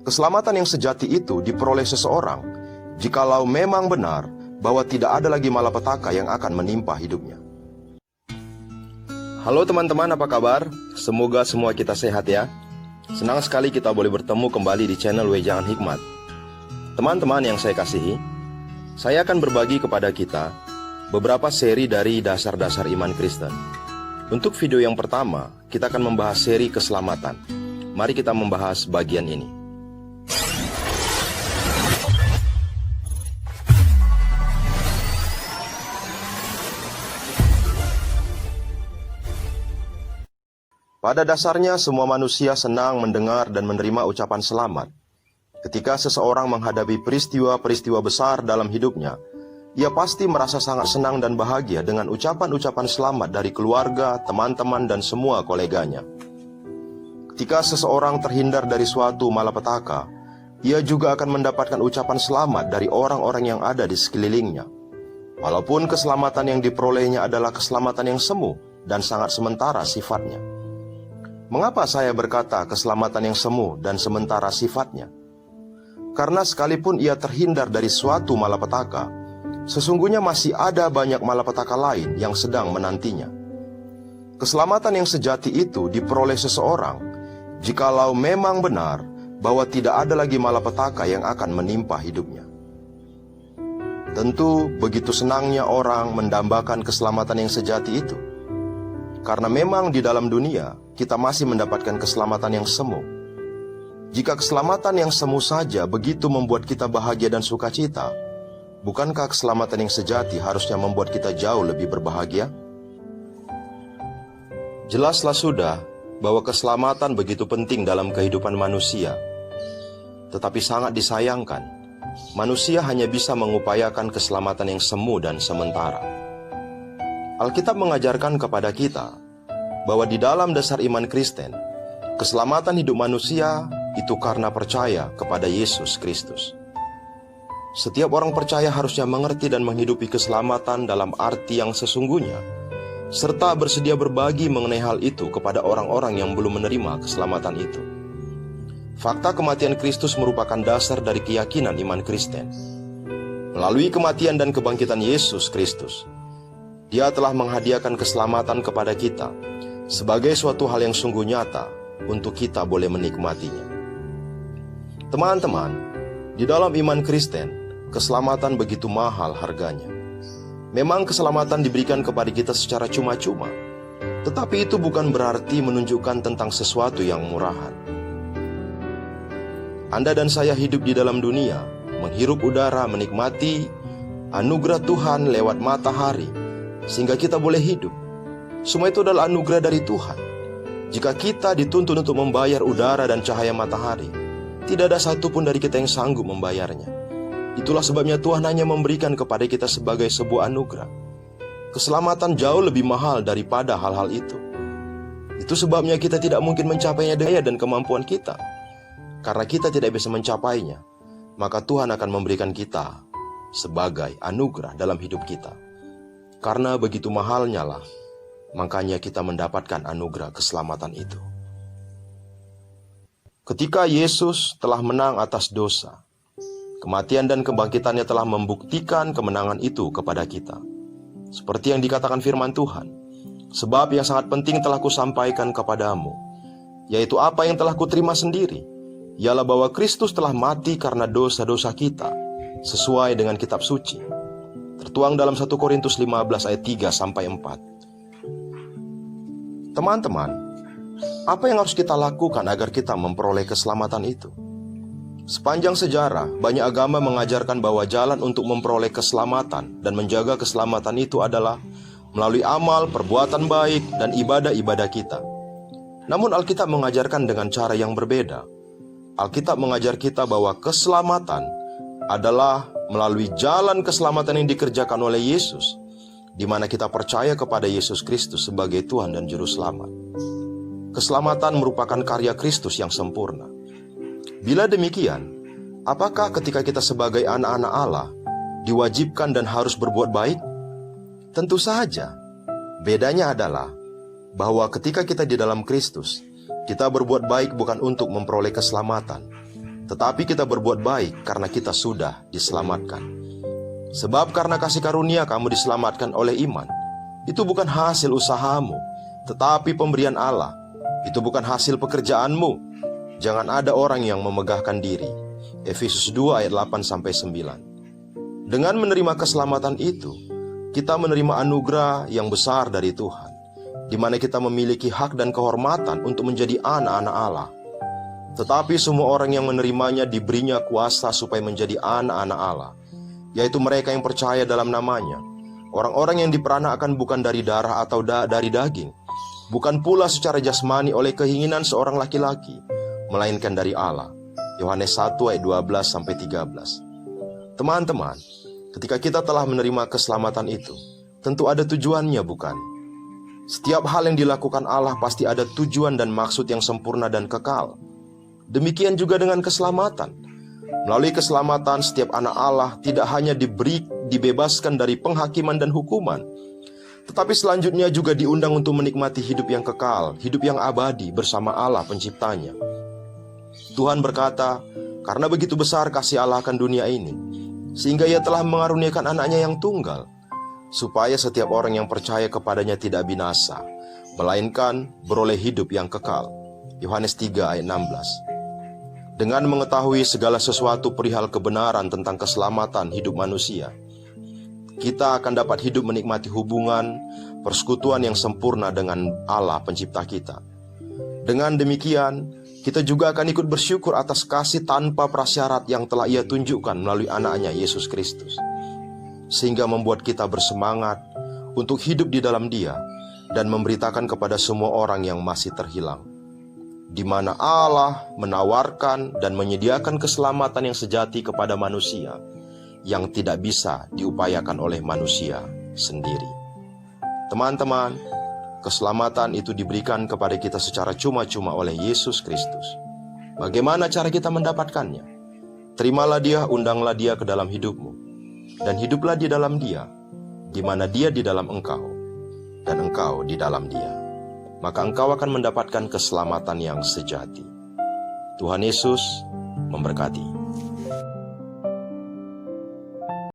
Keselamatan yang sejati itu diperoleh seseorang jikalau memang benar bahwa tidak ada lagi malapetaka yang akan menimpa hidupnya. Halo teman-teman, apa kabar? Semoga semua kita sehat ya. Senang sekali kita boleh bertemu kembali di channel Wejangan Hikmat. Teman-teman yang saya kasihi, saya akan berbagi kepada kita beberapa seri dari dasar-dasar iman Kristen. Untuk video yang pertama, kita akan membahas seri keselamatan. Mari kita membahas bagian ini. Pada dasarnya, semua manusia senang mendengar dan menerima ucapan selamat. Ketika seseorang menghadapi peristiwa-peristiwa besar dalam hidupnya, ia pasti merasa sangat senang dan bahagia dengan ucapan-ucapan selamat dari keluarga, teman-teman, dan semua koleganya. Ketika seseorang terhindar dari suatu malapetaka, ia juga akan mendapatkan ucapan selamat dari orang-orang yang ada di sekelilingnya. Walaupun keselamatan yang diperolehnya adalah keselamatan yang semu dan sangat sementara sifatnya. Mengapa saya berkata keselamatan yang semu dan sementara sifatnya? Karena sekalipun ia terhindar dari suatu malapetaka, sesungguhnya masih ada banyak malapetaka lain yang sedang menantinya. Keselamatan yang sejati itu diperoleh seseorang jikalau memang benar bahwa tidak ada lagi malapetaka yang akan menimpa hidupnya. Tentu begitu senangnya orang mendambakan keselamatan yang sejati itu. Karena memang di dalam dunia kita masih mendapatkan keselamatan yang semu. Jika keselamatan yang semu saja begitu membuat kita bahagia dan sukacita, bukankah keselamatan yang sejati harusnya membuat kita jauh lebih berbahagia? Jelaslah sudah bahwa keselamatan begitu penting dalam kehidupan manusia. Tetapi sangat disayangkan, manusia hanya bisa mengupayakan keselamatan yang semu dan sementara. Alkitab mengajarkan kepada kita bahwa di dalam dasar iman Kristen, keselamatan hidup manusia itu karena percaya kepada Yesus Kristus. Setiap orang percaya harusnya mengerti dan menghidupi keselamatan dalam arti yang sesungguhnya, serta bersedia berbagi mengenai hal itu kepada orang-orang yang belum menerima keselamatan itu. Fakta kematian Kristus merupakan dasar dari keyakinan iman Kristen. Melalui kematian dan kebangkitan Yesus Kristus, Dia telah menghadiahkan keselamatan kepada kita sebagai suatu hal yang sungguh nyata untuk kita boleh menikmatinya. Teman-teman, di dalam iman Kristen, keselamatan begitu mahal harganya. Memang keselamatan diberikan kepada kita secara cuma-cuma, tetapi itu bukan berarti menunjukkan tentang sesuatu yang murahan. Anda dan saya hidup di dalam dunia, menghirup udara, menikmati anugerah Tuhan lewat matahari, sehingga kita boleh hidup. Semua itu adalah anugerah dari Tuhan. Jika kita dituntun untuk membayar udara dan cahaya matahari, tidak ada satupun dari kita yang sanggup membayarnya. Itulah sebabnya Tuhan hanya memberikan kepada kita sebagai sebuah anugerah. Keselamatan jauh lebih mahal daripada hal-hal itu. Itu sebabnya kita tidak mungkin mencapainya dengan daya dan kemampuan kita. Karena kita tidak bisa mencapainya, maka Tuhan akan memberikan kita sebagai anugerah dalam hidup kita. Karena begitu mahalnya lah, makanya kita mendapatkan anugerah keselamatan itu. Ketika Yesus telah menang atas dosa, kematian dan kebangkitannya telah membuktikan kemenangan itu kepada kita. Seperti yang dikatakan firman Tuhan, sebab yang sangat penting telah kusampaikan kepadamu, yaitu apa yang telah kuterima sendiri, ialah bahwa Kristus telah mati karena dosa-dosa kita, sesuai dengan kitab suci. Tertuang dalam 1 Korintus 15 ayat 3-4. Teman-teman, apa yang harus kita lakukan agar kita memperoleh keselamatan itu? Sepanjang sejarah, banyak agama mengajarkan bahwa jalan untuk memperoleh keselamatan dan menjaga keselamatan itu adalah melalui amal, perbuatan baik, dan ibadah-ibadah kita. Namun Alkitab mengajarkan dengan cara yang berbeda. Alkitab mengajar kita bahwa keselamatan adalah melalui jalan keselamatan yang dikerjakan oleh Yesus, di mana kita percaya kepada Yesus Kristus sebagai Tuhan dan Juru Selamat. Keselamatan merupakan karya Kristus yang sempurna. Bila demikian, apakah ketika kita sebagai anak-anak Allah diwajibkan dan harus berbuat baik? Tentu saja. Bedanya adalah bahwa ketika kita di dalam Kristus, kita berbuat baik bukan untuk memperoleh keselamatan, tetapi kita berbuat baik karena kita sudah diselamatkan. Sebab karena kasih karunia kamu diselamatkan oleh iman. Itu bukan hasil usahamu, tetapi pemberian Allah. Itu bukan hasil pekerjaanmu. Jangan ada orang yang memegahkan diri. Efesus 2 ayat 8-9. Dengan menerima keselamatan itu, kita menerima anugerah yang besar dari Tuhan, di mana kita memiliki hak dan kehormatan untuk menjadi anak-anak Allah. Tetapi semua orang yang menerimanya diberinya kuasa supaya menjadi anak-anak Allah, yaitu mereka yang percaya dalam namanya. Orang-orang yang diperanakan bukan dari darah atau dari daging, bukan pula secara jasmani oleh keinginan seorang laki-laki, melainkan dari Allah. Yohanes 1 ayat 12-13. Teman-teman, ketika kita telah menerima keselamatan itu, tentu ada tujuannya, bukan? Setiap hal yang dilakukan Allah pasti ada tujuan dan maksud yang sempurna dan kekal. Demikian juga dengan keselamatan. Melalui keselamatan, setiap anak Allah tidak hanya dibebaskan dari penghakiman dan hukuman, tetapi selanjutnya juga diundang untuk menikmati hidup yang kekal, hidup yang abadi bersama Allah penciptanya. Tuhan berkata, karena begitu besar kasih Allah akan dunia ini, sehingga Ia telah mengaruniakan anaknya yang tunggal, supaya setiap orang yang percaya kepadanya tidak binasa, melainkan beroleh hidup yang kekal. Yohanes 3 ayat 16. Dengan mengetahui segala sesuatu perihal kebenaran tentang keselamatan hidup manusia, kita akan dapat hidup menikmati hubungan, persekutuan yang sempurna dengan Allah pencipta kita. Dengan demikian, kita juga akan ikut bersyukur atas kasih tanpa prasyarat yang telah Ia tunjukkan melalui anaknya Yesus Kristus, sehingga membuat kita bersemangat untuk hidup di dalam Dia dan memberitakan kepada semua orang yang masih terhilang, di mana Allah menawarkan dan menyediakan keselamatan yang sejati kepada manusia yang tidak bisa diupayakan oleh manusia sendiri. Teman-teman, keselamatan itu diberikan kepada kita secara cuma-cuma oleh Yesus Kristus. Bagaimana cara kita mendapatkannya? Terimalah Dia, undanglah Dia ke dalam hidupmu, dan hiduplah di dalam Dia, di mana Dia di dalam engkau, dan engkau di dalam Dia. Maka engkau akan mendapatkan keselamatan yang sejati. Tuhan Yesus memberkati.